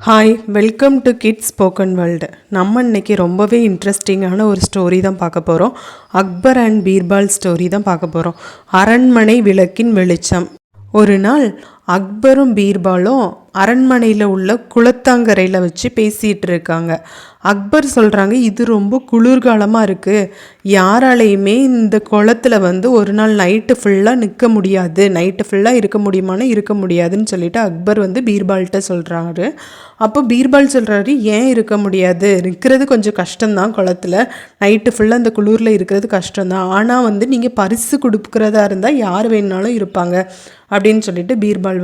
Hi, welcome to kids spoken world. நம்ம இன்னைக்கு ரொம்பவே இன்ட்ரெஸ்டிங்கான ஒரு ஸ்டோரி தான் பார்க்க போகிறோம். அக்பர் அண்ட் பீர்பால் ஸ்டோரி தான் பார்க்க போகிறோம். அரண்மனை விளக்கின் வெளிச்சம். ஒரு நாள் அக்பரும் பீர்பாலும் அரண்மனையில் உள்ள குளத்தாங்கரையில் வச்சு பேசிகிட்டு இருக்காங்க. அக்பர் சொல்கிறாங்க, இது ரொம்ப குளிர்காலமாக இருக்குது, யாராலையுமே இந்த குளத்தில் ஒரு நாள் நைட்டு ஃபுல்லாக நிற்க முடியாது, நைட்டு ஃபுல்லாக இருக்க முடியுமான்னு இருக்க முடியாதுன்னு சொல்லிட்டு அக்பர் பீர்பால்கிட்ட சொல்கிறாரு. அப்போ பீர்பால் சொல்கிறாரு, ஏன் இருக்க முடியாது, நிற்கிறது கொஞ்சம் கஷ்டம்தான், குளத்தில் நைட்டு ஃபுல்லாக இந்த குளிரில் இருக்கிறது கஷ்டம்தான், ஆனால் நீங்கள் பரிசு கொடுக்குறதா இருந்தால் யார் வேணுனாலும் இருப்பாங்க அப்படின்னு சொல்லிட்டு பீர்பால்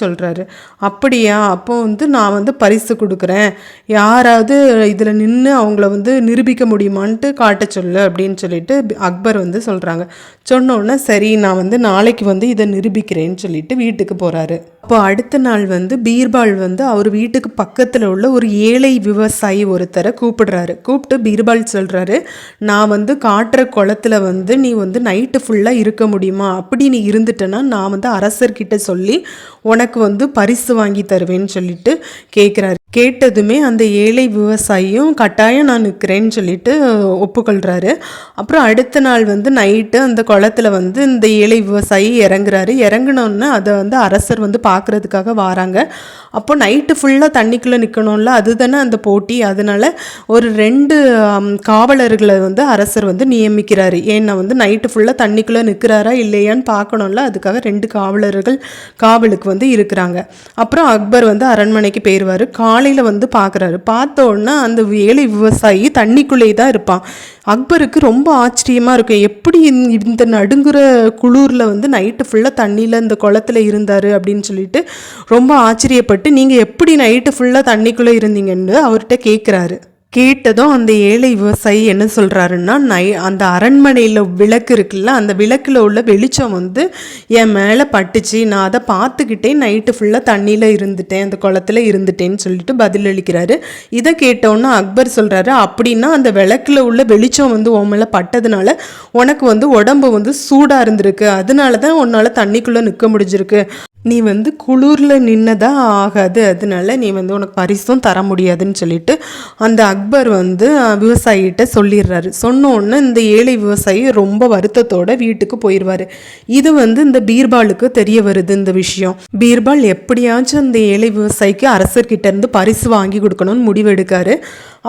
சொல்கிறாரு. அப்படியா, அப்போ நான் பரிசு கொடுக்குறேன், யாராவது இதில் நின்று அவங்கள நிரூபிக்க முடியுமான்ட்டு காட்ட சொல்லு அப்படின்னு சொல்லிட்டு அக்பர் சொல்கிறாங்க. சொன்னோன்னே சரி, நான் நாளைக்கு இதை நிரூபிக்கிறேன்னு சொல்லிட்டு வீட்டுக்கு போகிறாரு. அப்போ அடுத்த நாள் பீர்பால் அவர் வீட்டுக்கு பக்கத்தில் உள்ள ஒரு ஏழை விவசாயி ஒருத்தரை கூப்பிடுறாரு. கூப்பிட்டு பீர்பால் சொல்கிறாரு, நான் காட்டுற குளத்தில் நீ நைட்டு ஃபுல்லாக இருக்க முடியுமா, அப்படி நீ இருந்துட்டேன்னா நான் அரசர்கிட்ட சொல்லி உனக்கு பரிசு வாங்கி தருவேன்னு சொல்லிட்டு கேட்குறாரு. கேட்டதுமே அந்த ஏழை விவசாயியும் கட்டாயம் நான் நிற்கிறேன்னு சொல்லிட்டு ஒப்புக்கொள்கிறாரு. அப்புறம் அடுத்த நாள் நைட்டு அந்த குளத்தில் இந்த ஏழை விவசாயி இறங்குறாரு. இறங்கினோன்னு அதை அரசர் பார்க்குறதுக்காக வராங்க. அப்போ நைட்டு ஃபுல்லாக தண்ணிக்குள்ளே நிற்கணும்ல, அதுதானே அந்த போட்டி. அதனால் ஒரு 2 காவலர்களை அரசர் நியமிக்கிறாரு. ஏன்னா நைட்டு ஃபுல்லாக தண்ணிக்குள்ளே நிற்கிறாரா இல்லையான்னு பார்க்கணும்ல, அதுக்காக 2 காவலர்கள் காவலுக்கு இருக்கிறாங்க. அப்புறம் அக்பர் அரண்மனைக்கு போயிடுவார். காலையில் பார்க்குறாரு. பார்த்தோன்னா அந்த ஏழை விவசாயி தண்ணிக்குள்ளே தான் இருப்பான். அக்பருக்கு ரொம்ப ஆச்சரியமாக இருக்கும், எப்படி இந்த நடுங்குற குளூரில் நைட்டு ஃபுல்லாக தண்ணியில் இந்த குளத்தில் இருந்தார் அப்படின்னு சொல்லிட்டு ரொம்ப ஆச்சரியப்பட்டு, நீங்கள் எப்படி நைட்டு ஃபுல்லாக தண்ணிக்குள்ளே இருந்தீங்கன்னு அவர்கிட்ட கேட்குறாரு. கேட்டதும் அந்த ஏழை விவசாயி என்ன சொல்கிறாருன்னா, அந்த அரண்மனையில் விளக்கு இருக்குல்ல, அந்த விளக்கில் உள்ள வெளிச்சம் என் மேலே பட்டுச்சு, நான் அதை பார்த்துக்கிட்டே நைட்டு ஃபுல்லாக தண்ணியில் இருந்துட்டேன், அந்த குளத்தில் இருந்துட்டேன்னு சொல்லிட்டு பதிலளிக்கிறாரு. இதை கேட்டோன்னா அக்பர் சொல்கிறாரு, அப்படின்னா அந்த விளக்கில் உள்ள வெளிச்சம் உன் மேலே பட்டதுனால உனக்கு உடம்பு சூடாக இருந்திருக்கு, அதனால தான் உன்னால் தண்ணிக்குள்ளே நிற்க முடிஞ்சிருக்கு, நீ குளிரில் நின்னதாக ஆகாது, அதனால நீ உனக்கு பரிசும் தர முடியாதுன்னு சொல்லிட்டு அந்த அக்பர் விவசாயிகிட்ட சொல்லிடுறாரு. சொன்னோன்னு இந்த ஏழை விவசாயி ரொம்ப வருத்தத்தோட வீட்டுக்கு போயிடுவார். இது இந்த பீர்பாலுக்கு தெரிய வருது இந்த விஷயம். பீர்பால் எப்படியாச்சும் அந்த ஏழை விவசாயிக்கு அரசர்கிட்ட இருந்து பரிசு வாங்கி கொடுக்கணும்னு முடிவெடுக்காரு.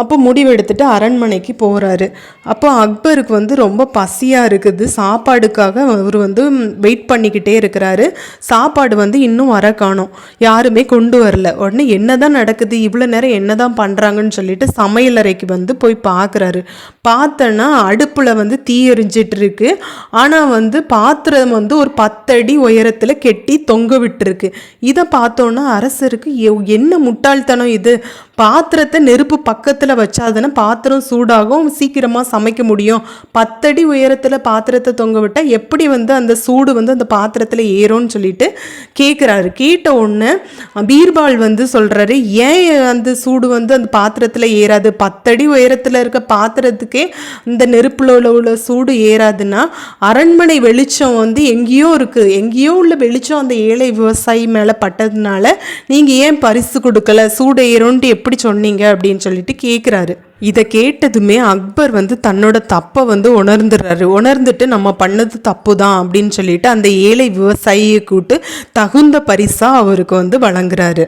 அப்போ முடிவெடுத்துட்டு அரண்மனைக்கு போகிறாரு. அப்போ அக்பருக்கு ரொம்ப பசியாக இருக்குது, சாப்பாடுக்காக அவர் வெயிட் பண்ணிக்கிட்டே இருக்கிறாரு. சாப்பாடு இன்னும் வர காணோம், யாருமே கொண்டு வரல. உடனே என்னதான் நடக்குது, இவ்வளோ நேரம் என்னதான் பண்ணுறாங்கன்னு சொல்லிட்டு சமையலறைக்கு போய் பார்க்குறாரு. பார்த்தோன்னா அடுப்பில் தீ எரிஞ்சிட்டு இருக்கு. ஆனால் பாத்திரம் ஒரு 10 அடி உயரத்தில் கெட்டி தொங்க விட்டுருக்கு. இதை பார்த்தோன்னா அரசருக்கு என்ன முட்டாள்தனம் இது, பாத்திரத்தை நெருப்பு பக்கத்தில் வச்சாதானே பாத்திரம் சூடாகும், சீக்கிரமாக சமைக்க முடியும், 10 அடி உயரத்தில் பாத்திரத்தை தொங்க விட்டால் எப்படி அந்த சூடு அந்த பாத்திரத்தில் ஏறும்னு சொல்லிட்டு கேட்குறாரு. கேட்ட உடனே பீர்பால் சொல்கிறாரு, ஏன் அந்த சூடு அந்த பாத்திரத்தில் ஏறாது, 10 அடி உயரத்தில் இருக்க பாத்திரத்துக்கே இந்த நெருப்பில் உள்ள சூடு ஏறாதுன்னா அரண்மனை வெளிச்சம் எங்கேயோ இருக்குது, எங்கேயோ உள்ள வெளிச்சம் அந்த ஏழை விவசாயி மேலே பட்டதுனால நீங்கள் ஏன் பரிசு கொடுக்கல, சூடு ஏறும்ன்ட்டு எப்படி சொன்னீங்க அப்படின்னு சொல்லிட்டு கேட்குறாரு. இதை கேட்டதுமே அக்பர் தன்னோட தப்பை உணர்ந்துடுறாரு. உணர்ந்துட்டு நம்ம பண்ணது தப்பு தான் அப்படின்னு சொல்லிட்டு அந்த ஏழை விவசாயியை கூட்டு தகுந்த பரிசா அவருக்கு வழங்குறாரு.